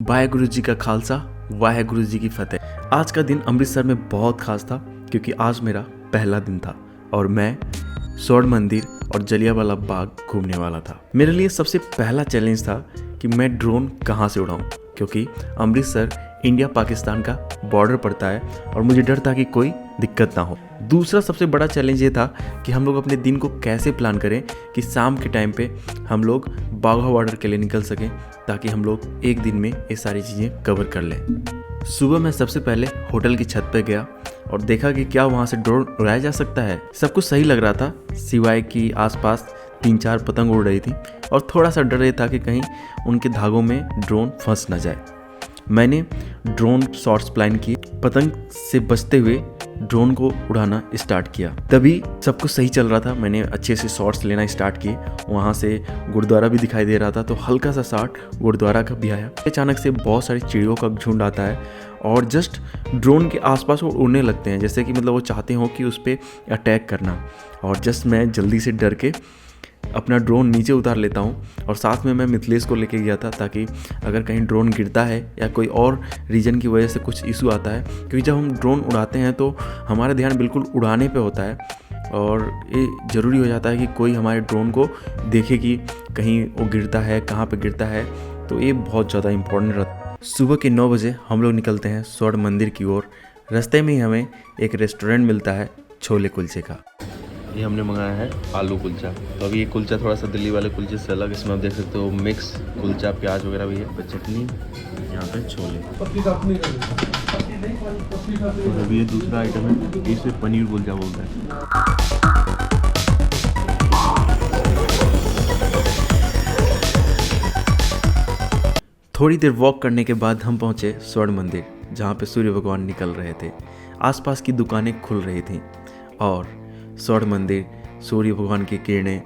वाहेगुरु जी का खालसा, वाहेगुरु जी की फतेह। आज का दिन अमृतसर में बहुत खास था क्योंकि आज मेरा पहला दिन था और मैं स्वर्ण मंदिर और जलियांवाला बाग घूमने वाला था। मेरे लिए सबसे पहला चैलेंज था कि मैं ड्रोन कहाँ से उड़ाऊं, क्योंकि अमृतसर इंडिया पाकिस्तान का बॉर्डर पड़ता है और मुझे डर था कि कोई दिक्कत ना हो। दूसरा सबसे बड़ा चैलेंज ये था कि हम लोग अपने दिन को कैसे प्लान करें कि शाम के टाइम पे हम लोग बाघा बॉर्डर के लिए निकल सकें, ताकि हम लोग एक दिन में ये सारी चीज़ें कवर कर लें। सुबह मैं सबसे पहले होटल की छत पर गया और देखा कि क्या वहाँ से ड्रोन उड़ाया जा सकता है। सब कुछ सही लग रहा था, सिवाय कि आसपास 3-4 पतंग उड़ रही थी और थोड़ा सा डर ये था कि कहीं उनके धागों में ड्रोन फंस ना जाए। मैंने ड्रोन शॉट्स प्लान किए, पतंग से बचते हुए ड्रोन को उड़ाना स्टार्ट किया। तभी सब कुछ सही चल रहा था, मैंने अच्छे से शॉट्स लेना स्टार्ट किए। वहाँ से गुरुद्वारा भी दिखाई दे रहा था, तो हल्का सा शॉट गुरुद्वारा का भी आया। अचानक से बहुत सारी चिड़ियों का झुंड आता है और जस्ट ड्रोन के आसपास वो उड़ने लगते हैं, जैसे कि मतलब वो चाहते हो कि उस पर अटैक करना। और जस्ट मैं जल्दी से डर के अपना ड्रोन नीचे उतार लेता हूँ और साथ में मैं मिथिलेश को लेके गया था, ताकि अगर कहीं ड्रोन गिरता है या कोई और रीजन की वजह से कुछ इशू आता है, क्योंकि जब हम ड्रोन उड़ाते हैं तो हमारा ध्यान बिल्कुल उड़ाने पे होता है और ये ज़रूरी हो जाता है कि कोई हमारे ड्रोन को देखे कि कहीं वो गिरता है, कहाँ पे गिरता है, तो ये बहुत ज़्यादा इम्पोर्टेंट रहता है। सुबह के 9 बजे हम लोग निकलते हैं स्वर्ण मंदिर की ओर। रास्ते में ही हमें एक रेस्टोरेंट मिलता है छोले कुलचे का। ये हमने मंगाया है आलू कुलचा। तो अभी ये कुलचा थोड़ा सा दिल्ली वाले कुलचे से अलग, इसमें आप देख सकते हो मिक्स कुलचा, प्याज वगैरह भी है, चटनी, यहाँ पे छोले। और अभी ये दूसरा आइटम है, इसे पनीर कुलचा बोलते हैं। थोड़ी देर वॉक करने के बाद हम पहुँचे स्वर्ण मंदिर, जहाँ पे सूर्य भगवान निकल रहे थे। आसपास की दुकानें खुल रही थीं और स्वर्ण मंदिर, सूर्य भगवान की किरणें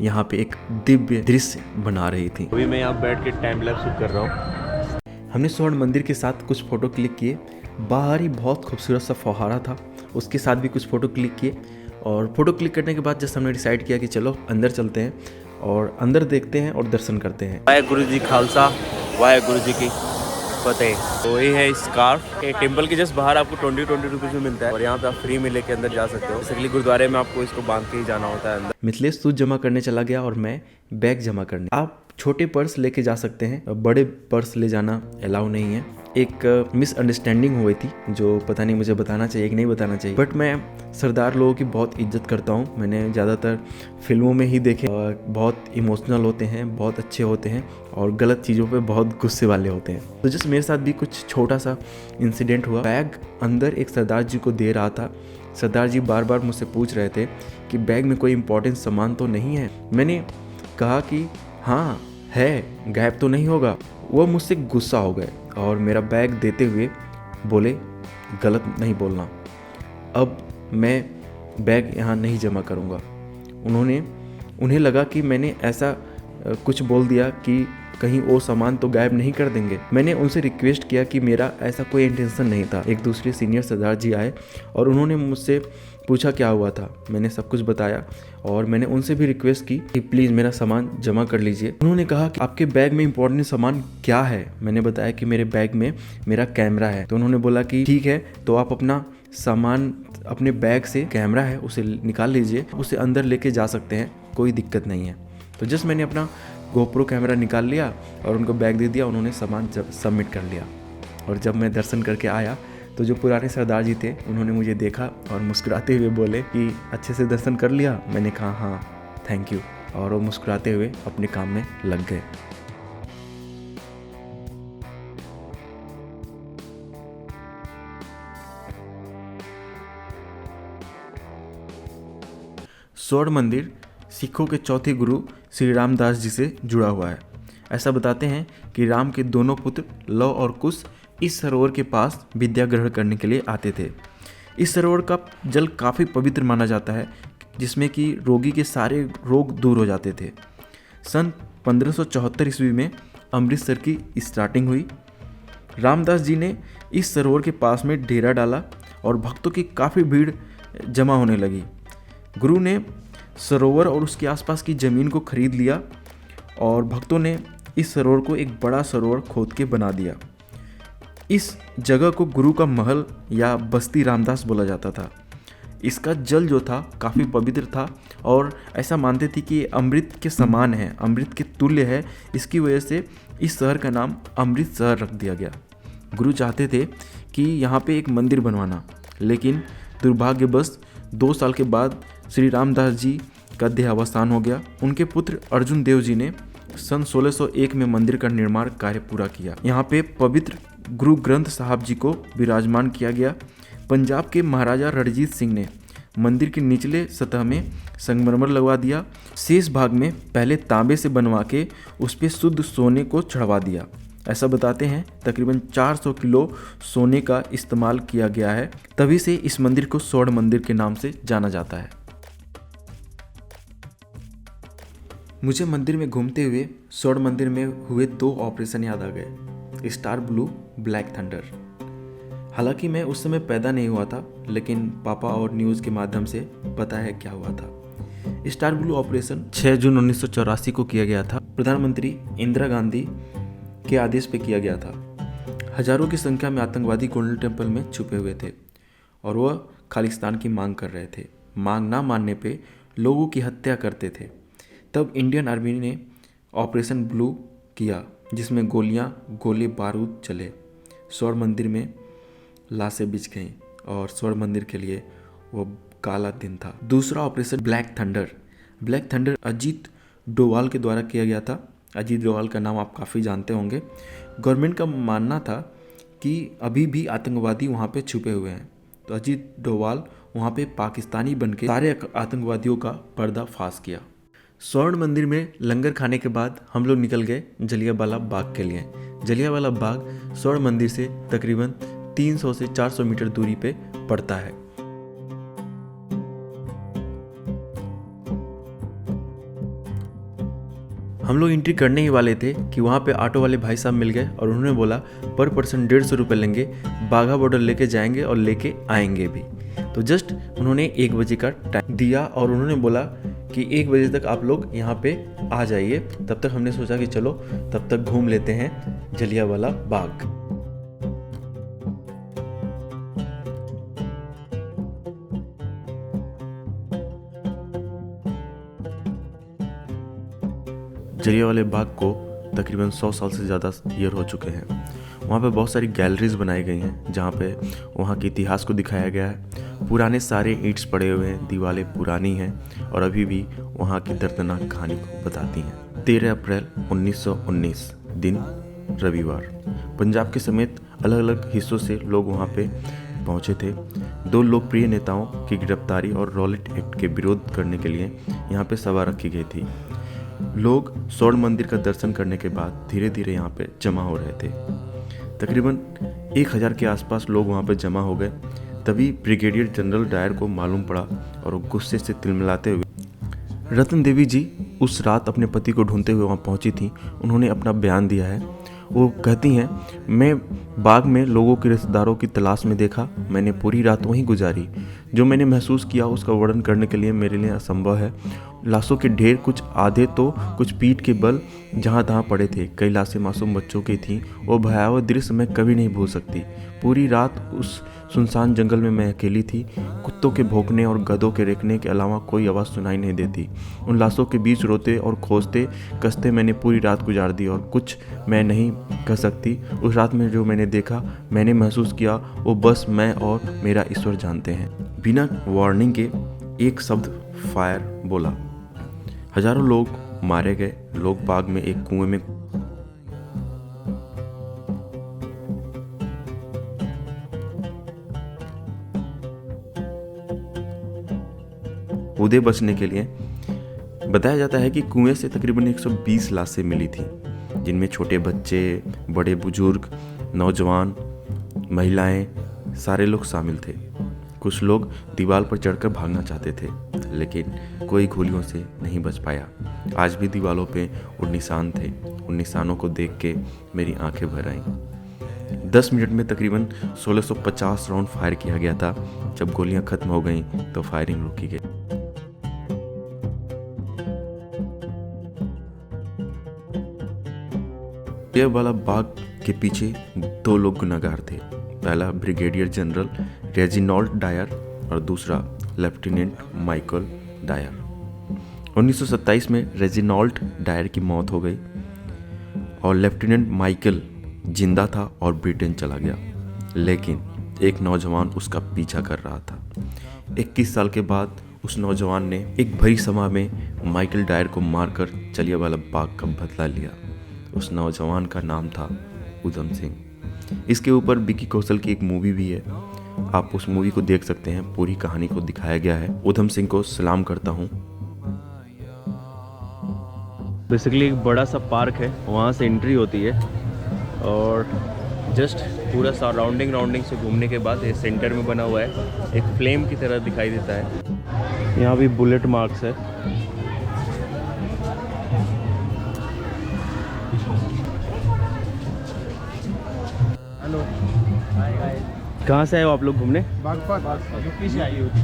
यहाँ पे एक दिव्य दृश्य बना रही थी। अभी मैं यहाँ बैठ के टाइम लैप्स शूट कर रहा हूँ। हमने स्वर्ण मंदिर के साथ कुछ फ़ोटो क्लिक किए। बाहर ही बहुत खूबसूरत सा फव्वारा था, उसके साथ भी कुछ फ़ोटो क्लिक किए। और फ़ोटो क्लिक करने के बाद जस्ट हमने डिसाइड किया कि चलो अंदर चलते हैं और अंदर देखते हैं और दर्शन करते हैं। वाहेगुरु जी खालसा, वाहेगुरु जी की फतेह। तो ये है स्कार्फ, ये टेम्पल के जस्ट बाहर आपको 20 रुपीज़ में मिलता है और यहाँ पे आप फ्री में लेके अंदर जा सकते हो। बेसिकली गुरुद्वारे में आपको इसको बांध के ही जाना होता है अंदर। मिथिलेश सूट जमा करने चला गया और मैं बैग जमा करने। आप छोटे पर्स लेके जा सकते हैं, बड़े पर्स ले जाना अलाउ नहीं है। एक मिसअंडरस्टैंडिंग हुई थी, जो पता नहीं मुझे बताना चाहिए कि नहीं बताना चाहिए, बट मैं सरदार लोगों की बहुत इज्जत करता हूँ। मैंने ज़्यादातर फिल्मों में ही देखे, बहुत इमोशनल होते हैं, बहुत अच्छे होते हैं और गलत चीज़ों पे बहुत गुस्से वाले होते हैं। तो जस्ट मेरे साथ भी कुछ छोटा सा इंसिडेंट हुआ। बैग अंदर एक सरदार जी को दे रहा था। सरदार जी बार बार मुझसे पूछ रहे थे कि बैग में कोई इंपॉर्टेंट सामान तो नहीं है। मैंने कहा कि हाँ है, गायब तो नहीं होगा। वो मुझसे गुस्सा हो गए और मेरा बैग देते हुए बोले गलत नहीं बोलना, अब मैं बैग यहाँ नहीं जमा करूँगा। उन्हें लगा कि मैंने ऐसा कुछ बोल दिया कि कहीं वो सामान तो गायब नहीं कर देंगे। मैंने उनसे रिक्वेस्ट किया कि मेरा ऐसा कोई इंटेंशन नहीं था। एक दूसरे सीनियर सरदार जी आए और उन्होंने मुझसे पूछा क्या हुआ था। मैंने सब कुछ बताया और मैंने उनसे भी रिक्वेस्ट की कि प्लीज़ मेरा सामान जमा कर लीजिए। उन्होंने कहा कि आपके बैग में इंपॉर्टेंट सामान क्या है। मैंने बताया कि मेरे बैग में मेरा कैमरा है। तो उन्होंने बोला कि ठीक है, तो आप अपना सामान, अपने बैग से कैमरा है उसे निकाल लीजिए, उसे अंदर लेके जा सकते हैं, कोई दिक्कत नहीं है। तो जस्ट मैंने अपना गोप्रो कैमरा निकाल लिया और उनको बैग दे दिया। उन्होंने सामान सबमिट कर लिया और जब मैं दर्शन करके आया तो जो पुराने सरदार जी थे उन्होंने मुझे देखा और मुस्कुराते हुए बोले कि अच्छे से दर्शन कर लिया। मैंने कहा हाँ थैंक यू, और वो मुस्कुराते हुए अपने काम में लग गए। स्वर्ण मंदिर सिखों के चौथे गुरु श्री रामदास जी से जुड़ा हुआ है। ऐसा बताते हैं कि राम के दोनों पुत्र लव और कुश इस सरोवर के पास विद्या ग्रहण करने के लिए आते थे। इस सरोवर का जल काफ़ी पवित्र माना जाता है, जिसमें कि रोगी के सारे रोग दूर हो जाते थे। सन 1574 ईस्वी में अमृतसर की स्टार्टिंग हुई। रामदास जी ने इस सरोवर के पास में डेरा डाला और भक्तों की काफ़ी भीड़ जमा होने लगी। गुरु ने सरोवर और उसके आसपास की ज़मीन को खरीद लिया और भक्तों ने इस सरोवर को एक बड़ा सरोवर खोद के बना दिया। इस जगह को गुरु का महल या बस्ती रामदास बोला जाता था। इसका जल जो था काफ़ी पवित्र था और ऐसा मानते थे कि ये अमृत के समान है, अमृत के तुल्य है। इसकी वजह से इस शहर का नाम अमृत शहर रख दिया गया। गुरु चाहते थे कि यहाँ पे एक मंदिर बनवाना, लेकिन दुर्भाग्यवश 2 साल के बाद श्री रामदास जी का देहावसान हो गया। उनके पुत्र अर्जुन देव जी ने सन 1601 में मंदिर का निर्माण कार्य पूरा किया। यहाँ पे पवित्र गुरु ग्रंथ साहब जी को विराजमान किया गया। पंजाब के महाराजा रणजीत सिंह ने मंदिर के निचले सतह में संगमरमर लगवा दिया। शेष भाग में पहले तांबे से बनवा के उस पर शुद्ध सोने को चढ़वा दिया। ऐसा बताते हैं तकरीबन 400 किलो सोने का इस्तेमाल किया गया है। तभी से इस मंदिर को स्वर्ण मंदिर के नाम से जाना जाता है। मुझे मंदिर में घूमते हुए स्वर्ण मंदिर में हुए 2 ऑपरेशन याद आ गए, स्टार ब्लू, ब्लैक थंडर। हालांकि मैं उस समय पैदा नहीं हुआ था, लेकिन पापा और न्यूज़ के माध्यम से पता है क्या हुआ था। स्टार ब्लू ऑपरेशन 6 जून 1984 को किया गया था। प्रधानमंत्री इंदिरा गांधी के आदेश पे किया गया था। हजारों की संख्या में आतंकवादी गोल्डन टेम्पल में छुपे हुए थे और वह खालिस्तान की मांग कर रहे थे। मांग ना मानने पे लोगों की हत्या करते थे। तब इंडियन आर्मी ने ऑपरेशन ब्लू किया, जिसमें गोले बारूद चले। स्वर्ण मंदिर में लाशें बिछ गईं और स्वर्ण मंदिर के लिए वो काला दिन था। दूसरा operation black thunder. Black thunder Ajit Doval के द्वारा किया गया था। अजीत डोवाल का नाम आप काफ़ी जानते होंगे। गवर्नमेंट का मानना था कि अभी भी आतंकवादी वहाँ पे छुपे हुए हैं, तो अजीत डोवाल वहाँ पे पाकिस्तानी बनके सारे आतंकवादियों का पर्दाफाश किया। स्वर्ण मंदिर में लंगर खाने के बाद हम लोग निकल गए जलियांवाला बाग के लिए। जलियांवाला बाग स्वर्ण मंदिर से तकरीबन 300 से 400 मीटर दूरी पे पड़ता है। हम लोग एंट्री करने ही वाले थे कि वहाँ पे ऑटो वाले भाई साहब मिल गए और उन्होंने बोला पर पर्सन 150 रुपये लेंगे, बाघा बॉर्डर लेके जाएंगे और लेके आएंगे भी। तो जस्ट उन्होंने 1 बजे का टाइम दिया और उन्होंने बोला कि 1 बजे तक आप लोग यहाँ पे आ जाइए। तब तक हमने सोचा कि चलो तब तक घूम लेते हैं जलियांवाला बाग। जलियांवाला बाग को तकरीबन 100 साल से ज़्यादा ईयर हो चुके हैं। वहाँ पे बहुत सारी गैलरीज बनाई गई हैं जहाँ पे वहाँ के इतिहास को दिखाया गया है। पुराने सारे ईंट्स पड़े हुए हैं, दीवारें पुरानी हैं और अभी भी वहाँ की दर्दनाक कहानी को बताती हैं। 13 अप्रैल 1919 दिन रविवार, पंजाब के समेत अलग अलग हिस्सों से लोग वहाँ पे पहुँचे थे। 2 लोकप्रिय नेताओं की गिरफ्तारी और रॉलेट एक्ट के विरोध करने के लिए यहाँ पे सभा रखी गई थी। लोग स्वर्ण मंदिर का दर्शन करने के बाद धीरे धीरे यहाँ पे जमा हो रहे थे। तकरीबन 1000 के आसपास लोग वहाँ पे जमा हो गए। तभी ब्रिगेडियर जनरल डायर को मालूम पड़ा और वो गुस्से से तिलमिलाते हुए, रतन देवी जी उस रात अपने पति को ढूंढते हुए वहाँ पहुँची थी। उन्होंने अपना बयान दिया है। वो कहती हैं, मैं बाग में लोगों के रिश्तेदारों की तलाश में देखा, मैंने पूरी रात वहीं गुजारी। जो मैंने महसूस किया उसका वर्णन करने के लिए मेरे लिए असंभव है। लाशों के ढेर, कुछ आधे तो कुछ पीठ के बल जहाँ तहाँ पड़े थे। कई लाशें मासूम बच्चों की थीं। वो भयावह दृश्य मैं कभी नहीं भूल सकती। पूरी रात उस सुनसान जंगल में मैं अकेली थी। कुत्तों के भौंकने और गधों के रेंकने के अलावा कोई आवाज़ सुनाई नहीं देती। उन लाशों के बीच रोते और खोजते कसते मैंने पूरी रात गुजार दी और कुछ मैं नहीं कह सकती। उस रात में जो मैंने देखा, मैंने महसूस किया, वो बस मैं और मेरा ईश्वर जानते हैं। बिना वार्निंग के एक शब्द फायर बोला। हजारों लोग मारे गए। लोग बाग में एक कुएं में कूदे बचने के लिए। बताया जाता है कि कुएं से तकरीबन 120 लाशें मिली थी, जिनमें छोटे बच्चे, बड़े बुजुर्ग, नौजवान, महिलाएं, सारे लोग शामिल थे। कुछ लोग दीवार पर चढ़कर भागना चाहते थे, लेकिन कोई गोलियों से नहीं बच पाया। आज भी दीवारों पे वो निशान थे। उन निशानों को देख के मेरी आंखें भर आईं। 10 मिनट में तकरीबन 1650 राउंड फायर किया गया था। जब गोलियां खत्म हो गईं तो फायरिंग रोकी गई। जलियांवाला बाग के पीछे दो लोग गुनहगार थे। पहला ब्रिगेडियर जनरल रेजिनॉल्ड डायर और दूसरा लेफ्टिनेंट माइकल डायर। 1927 में रेजिनॉल्ड डायर की मौत हो गई और लेफ्टिनेंट माइकल जिंदा था और ब्रिटेन चला गया, लेकिन एक नौजवान उसका पीछा कर रहा था। 21 साल के बाद उस नौजवान ने एक भरी सभा में माइकल डायर को मारकर जलियांवाला बाग का बदला लिया। उस नौजवान का नाम था उधम सिंह। इसके ऊपर विकी कौशल की एक मूवी भी है, आप उस मूवी को देख सकते हैं। पूरी कहानी को दिखाया गया है। उधम सिंह को सलाम करता हूँ। बेसिकली एक बड़ा सा पार्क है, वहाँ से एंट्री होती है और जस्ट पूरा सराउंडिंग से घूमने के बाद ये सेंटर में बना हुआ है, एक फ्लेम की तरह दिखाई देता है। यहाँ भी बुलेट मार्क्स है। हेलो, कहाँ से आए हो आप लोग घूमने? यूपी से आई होती।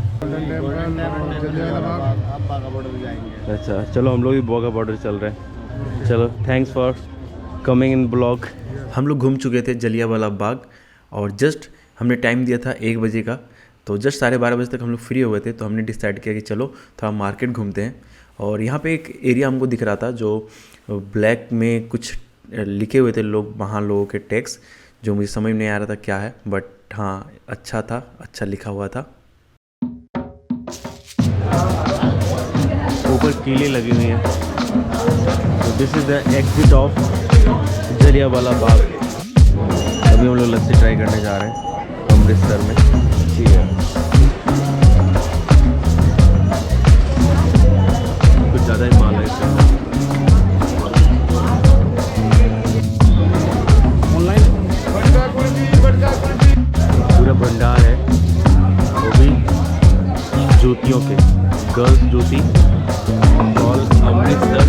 अच्छा, चलो हम लोग भी बाघा बॉर्डर चल रहे हैं। चलो, thanks for coming in blog. हम लोग घूम चुके थे जलियांवाला बाग और जस्ट हमने टाइम दिया था 1 बजे का, तो जस्ट 12:30 बजे तक हम लोग फ्री हो गए थे। तो हमने डिसाइड किया कि चलो थोड़ा मार्केट घूमते हैं। और यहाँ पे एक एरिया हमको दिख रहा था जो ब्लैक में कुछ लिखे हुए थे लोग, वहाँ लोगों के टैक्स, जो मुझे समझ नहीं आ रहा था क्या है, बट हाँ अच्छा था, अच्छा लिखा हुआ था। ऊपर कीलें लगी हुई हैं। तो this is the exit of Jallianwala Bagh. अभी हम लोग लस्सी ट्राई करने जा रहे हैं अमृतसर में। ठीक है, कुछ ज़्यादा ही माल है इसका। पूरा भंडार है, वो भी जूतियों के, गर्ल्स जूती, मॉल अमृतसर।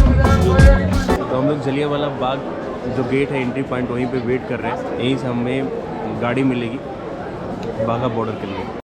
तो हम लोग जलियांवाला बाग जो गेट है, एंट्री पॉइंट, वहीं पे वेट कर रहे हैं। यहीं से हमें गाड़ी मिलेगी बाघा बॉर्डर के लिए।